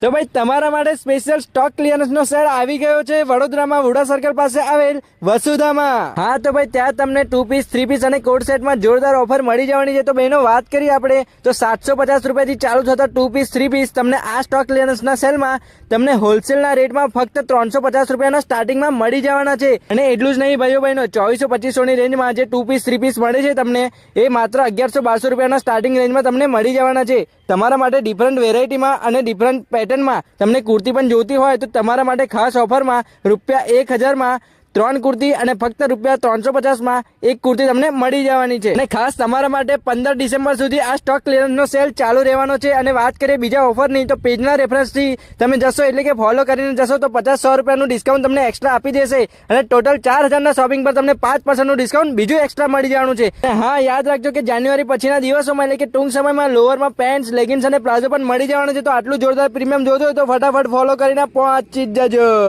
તો ભાઈ તમારા માટે સ્પેશિયલ સ્ટોક ક્લિયરન્સ નો સેલ આવી ગયો છે વડોદરામાં વુડા સર્કલ પાસે આવેલ વસુધામાં। હા તો ભાઈ ત્યાં તમને 2 પીસ 3 પીસ અને કોટ સેટમાં જોરદાર ઓફર મળી જવાની છે। તો બહેનો વાત કરીએ આપણે તો 750 રૂપિયાથી ચાલુ થતા 2 પીસ 3 પીસ તમને આ સ્ટોક ક્લિયરન્સ ના સેલમાં તમને હોલસેલના રેટમાં ફક્ત 350 રૂપિયાના સ્ટાર્ટિંગમાં મળી જવાના છે। અને એટલું જ નહીં ભાઈઓ બહેનો 2400-2500 ની રેન્જમાં જે 2 પીસ 3 પીસ મળે છે તમને એ માત્ર 1100-1200 રૂપિયાના સ્ટાર્ટિંગ રેન્જમાં તમને મળી જવાના છે। તમારા માટે ડિફરન્ટ વેરાયટીમાં અને ડિફરન્ટ પેટર્નમાં તમને કુર્તી પણ જોતી હોય તો તમારા માટે ખાસ ઓફરમાં ₹1000 3 કુર્તી અને ફક્ત ₹350 એક કુર્તી તમને મળી જવાની છે। અને ખાસ તમારા માટે 15 ડિસેમ્બર સુધી આ સ્ટોક ક્લિયરન્સ નો સેલ ચાલુ રહેવાનો છે। અને વાત કરીએ બીજા ઓફરની તો પેજના રેફરન્સથી તમે જશો એટલે કે ફોલો કરીને જશો તો 50-100 રૂપિયાનું ડિસ્કાઉન્ટ તમને એક્સ્ટ્રા આપી દેશે અને ટોટલ 4000 ના શોપિંગ પર તમને 5% નું ડિસ્કાઉન્ટ બીજું એક્સ્ટ્રા મળી જવાનું છે। હા યાદ રાખજો કે જાન્યુઆરી પછીના દિવસોમાં એટલે કે ટૂંક સમયમાં લોઅરમાં પેન્ટ્સ લેગિન્સ અને પ્લાઝો પણ મળી જવાનું છે। તો આટલું જોરદાર પ્રીમિયમ જોતો હોય તો ફટાફટ ફોલો કરીને પહોંચી જજો।